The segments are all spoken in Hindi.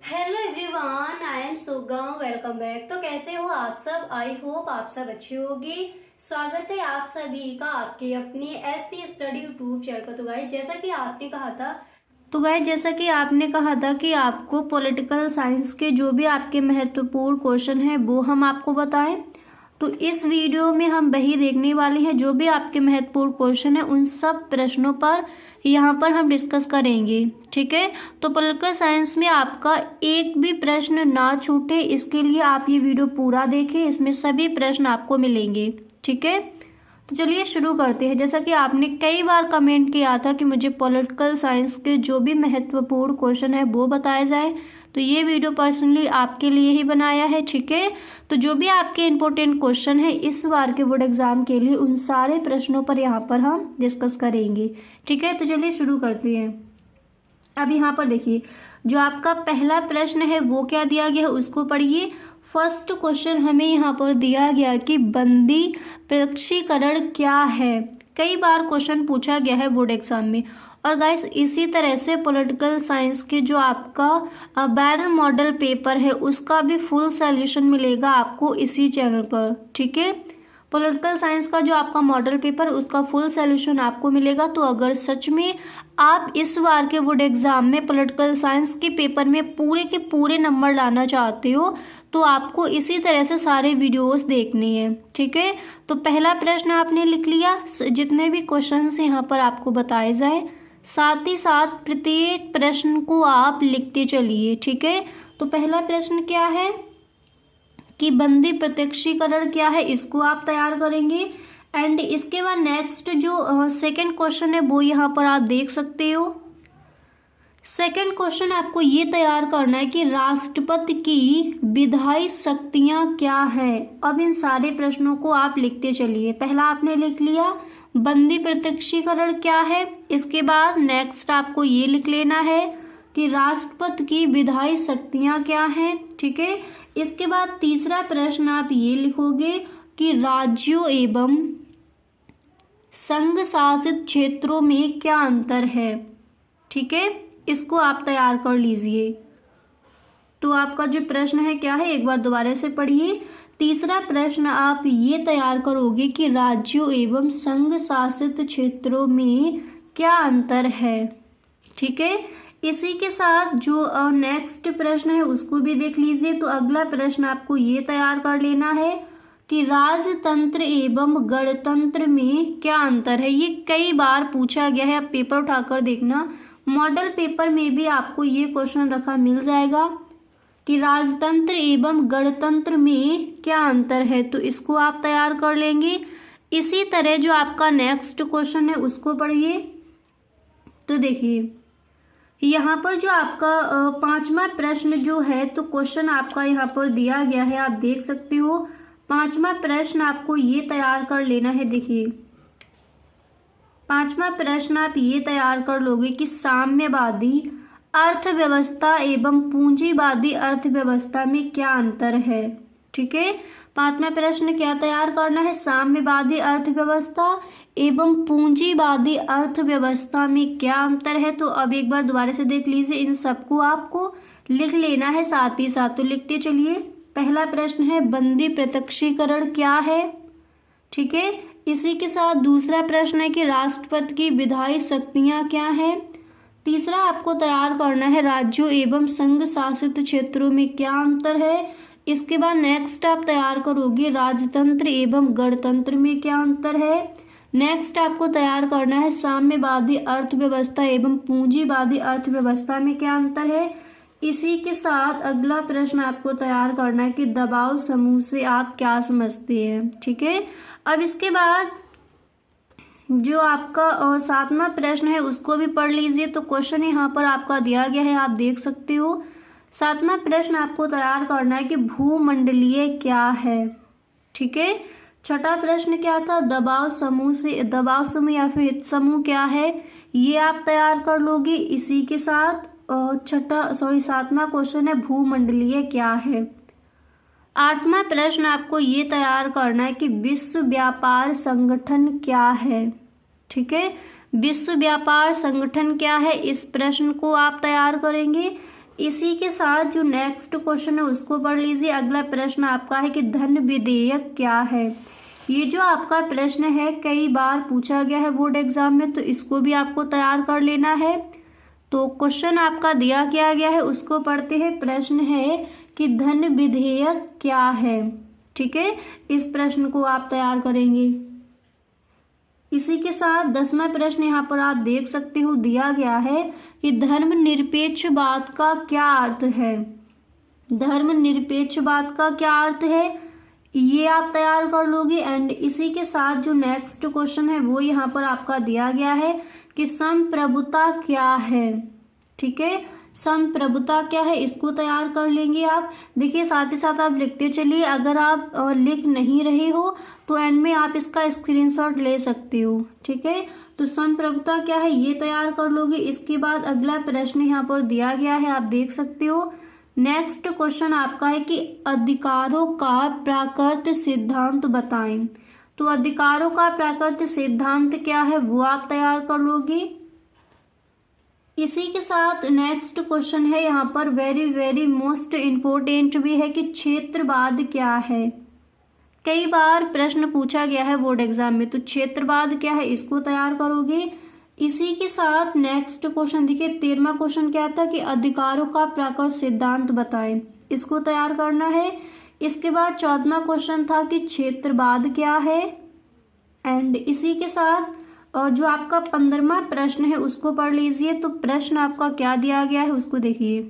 हेलो एवरीवन, आई एम सुगम। Welcome back. तो कैसे हो आप सब? आई होप आप सब अच्छे होंगे। स्वागत है आप सभी का आपके अपने एसपी स्टडी यूट्यूब चैनल पर। जैसा कि आपने कहा था कि आपको पॉलिटिकल साइंस के जो भी आपके महत्वपूर्ण क्वेश्चन हैं वो हम आपको बताएं। तो इस वीडियो में हम वही देखने वाले हैं, जो भी आपके महत्वपूर्ण क्वेश्चन है उन सब प्रश्नों पर यहाँ पर हम डिस्कस करेंगे। ठीक है, तो पॉलिटिकल साइंस में आपका एक भी प्रश्न ना छूटे, इसके लिए आप ये वीडियो पूरा देखें, इसमें सभी प्रश्न आपको मिलेंगे। ठीक है, तो चलिए शुरू करते हैं। जैसा कि आपने कई बार कमेंट किया था कि मुझे पॉलिटिकल साइंस के जो भी महत्वपूर्ण क्वेश्चन है वो बताए जाए, तो ये वीडियो पर्सनली आपके लिए ही बनाया है। ठीक है, तो जो भी आपके इम्पोर्टेंट क्वेश्चन है इस बार के बोर्ड एग्जाम के लिए, उन सारे प्रश्नों पर यहाँ पर हम डिस्कस करेंगे। ठीक है, तो चलिए शुरू करते हैं। अब यहाँ पर देखिए, जो आपका पहला प्रश्न है वो क्या दिया गया है उसको पढ़िए। फर्स्ट क्वेश्चन हमें यहाँ पर दिया गया कि बंदी प्रत्यक्षीकरण क्या है। कई बार क्वेश्चन पूछा गया है बोर्ड एग्जाम में। और गाइस, इसी तरह से पॉलिटिकल साइंस के जो आपका बैरर मॉडल पेपर है उसका भी फुल सॉल्यूशन मिलेगा आपको इसी चैनल पर। ठीक है, पॉलिटिकल साइंस का जो आपका मॉडल पेपर उसका फुल सॉल्यूशन आपको मिलेगा। तो अगर सच में आप इस बार के बोर्ड एग्जाम में पॉलिटिकल साइंस के पेपर में पूरे के पूरे नंबर लाना चाहते हो तो आपको इसी तरह से सारे वीडियोस देखने हैं। ठीक है, तो पहला प्रश्न आपने लिख लिया। जितने भी क्वेश्चंस यहाँ पर आपको बताए जाए, साथ ही साथ प्रत्येक प्रश्न को आप लिखते चलिए। ठीक है, तो पहला प्रश्न क्या है कि बंदी प्रत्यक्षीकरण क्या है, इसको आप तैयार करेंगे। एंड इसके बाद नेक्स्ट जो सेकंड क्वेश्चन है वो यहाँ पर आप देख सकते हो। सेकंड क्वेश्चन आपको ये तैयार करना है कि राष्ट्रपति की विधायी शक्तियां क्या है। अब इन सारे प्रश्नों को आप लिखते चलिए। पहला आपने लिख लिया बंदी प्रत्यक्षीकरण क्या है। इसके बाद नेक्स्ट आपको ये लिख लेना है कि राष्ट्रपति की विधायी शक्तियां क्या हैं। ठीक है, इसके बाद तीसरा प्रश्न आप ये लिखोगे कि राज्यों एवं संघ शासित क्षेत्रों में क्या अंतर है। ठीक है, इसको आप तैयार कर लीजिए। तो आपका जो प्रश्न है क्या है, एक बार दोबारा से पढ़िए। तीसरा प्रश्न आप ये तैयार करोगे कि राज्यों एवं संघ शासित क्षेत्रों में क्या अंतर है। ठीक है, इसी के साथ जो नेक्स्ट प्रश्न है उसको भी देख लीजिए। तो अगला प्रश्न आपको ये तैयार कर लेना है कि राजतंत्र एवं गणतंत्र में क्या अंतर है। ये कई बार पूछा गया है, आप पेपर उठाकर देखना, मॉडल पेपर में भी आपको ये क्वेश्चन रखा मिल जाएगा कि राजतंत्र एवं गणतंत्र में क्या अंतर है। तो इसको आप तैयार कर लेंगे। इसी तरह जो आपका नेक्स्ट क्वेश्चन है उसको पढ़िए। तो देखिए, यहाँ पर जो आपका पांचवा प्रश्न जो है, तो क्वेश्चन आपका यहाँ पर दिया गया है, आप देख सकते हो। पांचवा प्रश्न आपको ये तैयार कर लेना है। देखिए, पांचवा प्रश्न आप ये तैयार कर लोगे कि साम्यवादी अर्थव्यवस्था एवं पूंजीवादी अर्थव्यवस्था में क्या अंतर है। ठीक है, पांचवा प्रश्न क्या तैयार करना है, साम्यवादी अर्थव्यवस्था एवं पूंजीवादी अर्थव्यवस्था में क्या अंतर है। तो अब एक बार दोबारा से देख लीजिए, इन सबको आपको लिख लेना है साथ ही साथ। तो लिखते चलिए। पहला प्रश्न है बंदी प्रत्यक्षीकरण क्या है। ठीक है, इसी के साथ दूसरा प्रश्न है कि राष्ट्रपति की विधायी शक्तियां क्या है। तीसरा आपको तैयार करना है राज्यों एवं संघ शासित क्षेत्रों में क्या अंतर है। इसके बाद नेक्स्ट आप तैयार करोगे राजतंत्र एवं गणतंत्र में क्या अंतर है। नेक्स्ट आपको तैयार करना है साम्यवादी अर्थव्यवस्था एवं पूंजीवादी अर्थव्यवस्था में क्या अंतर है। इसी के साथ अगला प्रश्न आपको तैयार करना है कि दबाव समूह से आप क्या समझते हैं। ठीक है, अब इसके बाद जो आपका सातवां प्रश्न है उसको भी पढ़ लीजिए। तो क्वेश्चन यहाँ पर आपका दिया गया है, आप देख सकते हो। सातवां प्रश्न आपको तैयार करना है कि भूमंडलीय क्या है। ठीक है, छठा प्रश्न क्या था, दबाव समूह या फिर हित समूह क्या है, ये आप तैयार कर लोगे। इसी के साथ सातवां क्वेश्चन है भूमंडलीय क्या है। आठवां प्रश्न आपको ये तैयार करना है कि विश्व व्यापार संगठन क्या है। ठीक है, विश्व व्यापार संगठन क्या है, इस प्रश्न को आप तैयार करेंगे। इसी के साथ जो नेक्स्ट क्वेश्चन है उसको पढ़ लीजिए। अगला प्रश्न आपका है कि धन विधेयक क्या है। ये जो आपका प्रश्न है कई बार पूछा गया है बोर्ड एग्जाम में, तो इसको भी आपको तैयार कर लेना है। तो क्वेश्चन आपका दिया क्या गया है उसको पढ़ते हैं। प्रश्न है कि धन विधेयक क्या है। ठीक है, इस प्रश्न को आप तैयार करेंगे। इसी के साथ 10वां प्रश्न यहाँ पर आप देख सकते हो दिया गया है कि धर्मनिरपेक्षवाद का क्या अर्थ है। धर्मनिरपेक्षवाद का क्या अर्थ है ये आप तैयार कर लोगे। एंड इसी के साथ जो नेक्स्ट क्वेश्चन है वो यहाँ पर आपका दिया गया है कि संप्रभुता क्या है। ठीक है, संप्रभुता क्या है इसको तैयार कर लेंगे आप। देखिए साथ ही साथ आप लिखते चलिए, अगर आप लिख नहीं रहे हो तो एंड में आप इसका स्क्रीनशॉट ले सकते हो। ठीक है, तो संप्रभुता क्या है ये तैयार कर लोगे। इसके बाद अगला प्रश्न यहाँ पर दिया गया है, आप देख सकते हो। नेक्स्ट क्वेश्चन आपका है कि अधिकारों का प्राकृत सिद्धांत बताएं। तो अधिकारों का प्राकृत सिद्धांत क्या है वो आप तैयार कर लोगे। इसी के साथ नेक्स्ट क्वेश्चन है यहाँ पर वेरी मोस्ट इम्पोर्टेंट भी है कि क्षेत्रवाद क्या है। कई बार प्रश्न पूछा गया है बोर्ड एग्जाम में, तो क्षेत्रवाद क्या है इसको तैयार करोगे। इसी के साथ नेक्स्ट क्वेश्चन देखिए 13वां क्वेश्चन क्या था कि अधिकारों का प्राकृत सिद्धांत बताएं, इसको तैयार करना है। इसके बाद 14वां क्वेश्चन था कि क्षेत्रवाद क्या है। एंड इसी के साथ और जो आपका 15वां प्रश्न है उसको पढ़ लीजिए। तो प्रश्न आपका क्या दिया गया है उसको देखिए।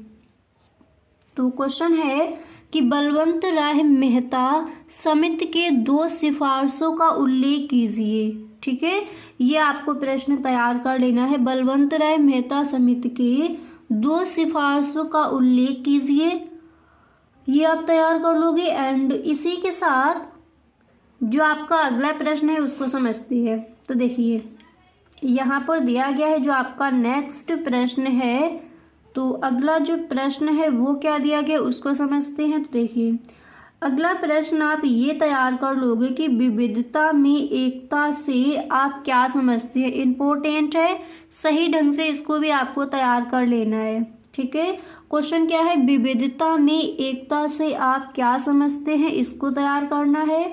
तो क्वेश्चन है कि बलवंत राय मेहता समिति के 2 सिफारिशों का उल्लेख कीजिए। ठीक है, ये आपको प्रश्न तैयार कर लेना है। बलवंत राय मेहता समिति के 2 सिफारिशों का उल्लेख कीजिए, ये आप तैयार कर लोगे। एंड इसी के साथ जो आपका अगला प्रश्न है उसको समझते हैं। तो देखिए यहाँ पर दिया गया है जो आपका नेक्स्ट प्रश्न है, तो अगला जो प्रश्न है वो क्या दिया गया उसको समझते हैं। तो देखिए अगला प्रश्न आप ये तैयार कर लोगे कि विविधता में एकता से आप क्या समझते हैं। इम्पोर्टेंट है, सही ढंग से इसको भी आपको तैयार कर लेना है। ठीक है, क्वेश्चन क्या है विविधता में एकता से आप क्या समझते हैं, इसको तैयार करना है।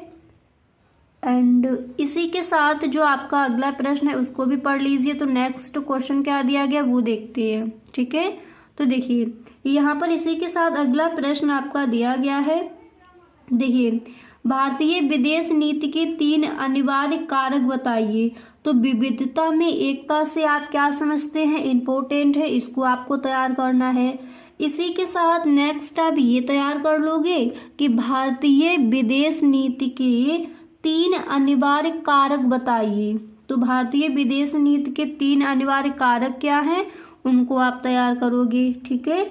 एंड इसी के साथ जो आपका अगला प्रश्न है उसको भी पढ़ लीजिए। तो नेक्स्ट क्वेश्चन क्या दिया गया वो देखते हैं। ठीक है, तो देखिए यहाँ पर इसी के साथ अगला प्रश्न आपका दिया गया है। देखिए भारतीय विदेश नीति के 3 अनिवार्य कारक बताइए। तो विविधता में एकता से आप क्या समझते हैं, इम्पोर्टेंट है, इसको आपको तैयार करना है। इसी के साथ नेक्स्ट आप ये तैयार कर लोगे कि भारतीय विदेश नीति के 3 अनिवार्य कारक बताइए। तो भारतीय विदेश नीति के 3 अनिवार्य कारक क्या हैं उनको आप तैयार करोगे। ठीक है,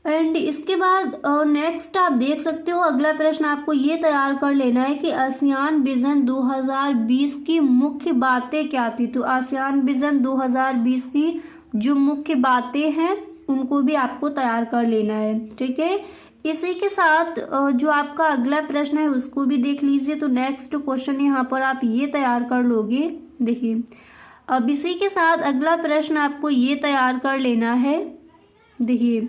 एंड इसके बाद नेक्स्ट आप देख सकते हो अगला प्रश्न आपको ये तैयार कर लेना है कि आसियान विजन 2020 की मुख्य बातें क्या थी। तो आसियान विजन 2020 की जो मुख्य बातें हैं उनको भी आपको तैयार कर लेना है। ठीक है, इसी के साथ जो आपका अगला प्रश्न है उसको भी देख लीजिए। तो नेक्स्ट क्वेश्चन यहाँ पर आप ये तैयार कर लोगे। देखिए अब इसी के साथ अगला प्रश्न आपको ये तैयार कर लेना है। देखिए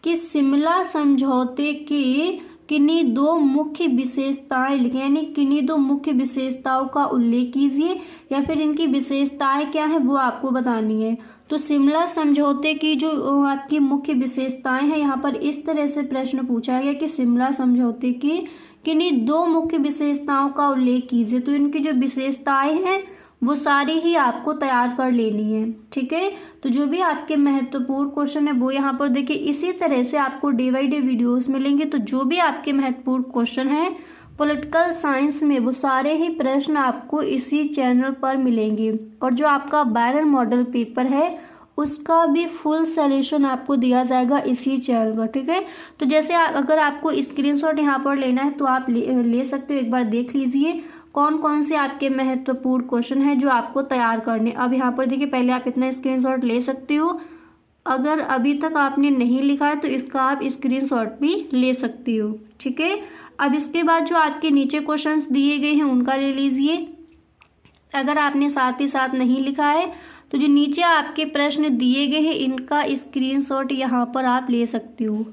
कि शिमला समझौते के किन्हीं 2 मुख्य विशेषताएं लिखें, यानी किन्हीं 2 मुख्य विशेषताओं का उल्लेख कीजिए, या फिर इनकी विशेषताएं क्या है वो आपको बतानी है। तो शिमला समझौते की जो आपकी मुख्य विशेषताएं हैं यहाँ पर इस तरह से प्रश्न पूछा गया कि शिमला समझौते की किन्हीं 2 मुख्य विशेषताओं का उल्लेख कीजिए। तो इनकी जो विशेषताएं हैं वो सारी ही आपको तैयार कर लेनी है। ठीक है, तो जो भी आपके महत्वपूर्ण क्वेश्चन है वो यहाँ पर देखिए इसी तरह से आपको डे बाई डे वीडियोस मिलेंगे। तो जो भी आपके महत्वपूर्ण क्वेश्चन है पॉलिटिकल साइंस में वो सारे ही प्रश्न आपको इसी चैनल पर मिलेंगे। और जो आपका वायरल मॉडल पेपर है उसका भी फुल सॉल्यूशन आपको दिया जाएगा इसी चैनल पर। ठीक है, तो जैसे अगर आपको स्क्रीनशॉट यहाँ पर लेना है तो आप ले सकते हो। एक बार देख लीजिए कौन कौन से आपके महत्वपूर्ण क्वेश्चन हैं जो आपको तैयार करने। अब यहाँ पर देखिए पहले आप इतना स्क्रीनशॉट ले सकते हो, अगर अभी तक आपने नहीं लिखा है तो इसका आप स्क्रीनशॉट भी ले सकते हो। ठीक है, अब इसके बाद जो आपके नीचे क्वेश्चंस दिए गए हैं उनका ले लीजिए। अगर आपने साथ ही साथ नहीं लिखा है तो जो नीचे आपके प्रश्न दिए गए हैं इनका स्क्रीनशॉट यहाँ पर आप ले सकती हो,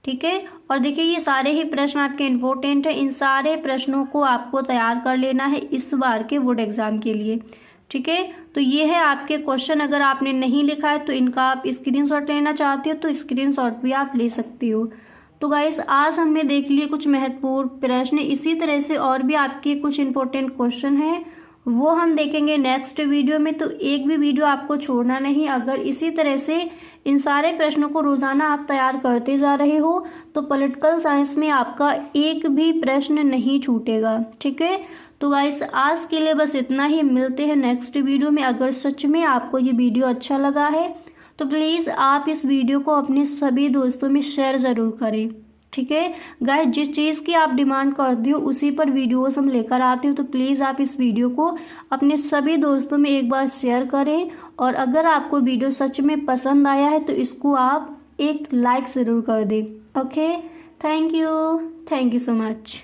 ठीक है। और देखिए ये सारे ही प्रश्न आपके इम्पोर्टेंट हैं, इन सारे प्रश्नों को आपको तैयार कर लेना है इस बार के बोर्ड एग्जाम के लिए, ठीक है। तो ये है आपके क्वेश्चन, अगर आपने नहीं लिखा है तो इनका आप स्क्रीनशॉट लेना चाहते हो तो स्क्रीनशॉट भी आप ले सकती हो। तो गाइस आज हमने देख लिए कुछ महत्वपूर्ण प्रश्न, इसी तरह से और भी आपके कुछ इंपॉर्टेंट क्वेश्चन हैं वो हम देखेंगे नेक्स्ट वीडियो में। तो एक भी वीडियो आपको छोड़ना नहीं। अगर इसी तरह से इन सारे प्रश्नों को रोजाना आप तैयार करते जा रहे हो तो पॉलिटिकल साइंस में आपका एक भी प्रश्न नहीं छूटेगा, ठीक है। तो गाइस आज के लिए बस इतना ही, मिलते हैं नेक्स्ट वीडियो में। अगर सच में आपको ये वीडियो अच्छा लगा है तो प्लीज़ आप इस वीडियो को अपने सभी दोस्तों में शेयर ज़रूर करें, ठीक है। गाइस जिस चीज़ की आप डिमांड करते हो उसी पर वीडियोस हम लेकर आते हो, तो प्लीज़ आप इस वीडियो को अपने सभी दोस्तों में एक बार शेयर करें। और अगर आपको वीडियो सच में पसंद आया है तो इसको आप एक लाइक ज़रूर कर दें। Okay, thank you so much.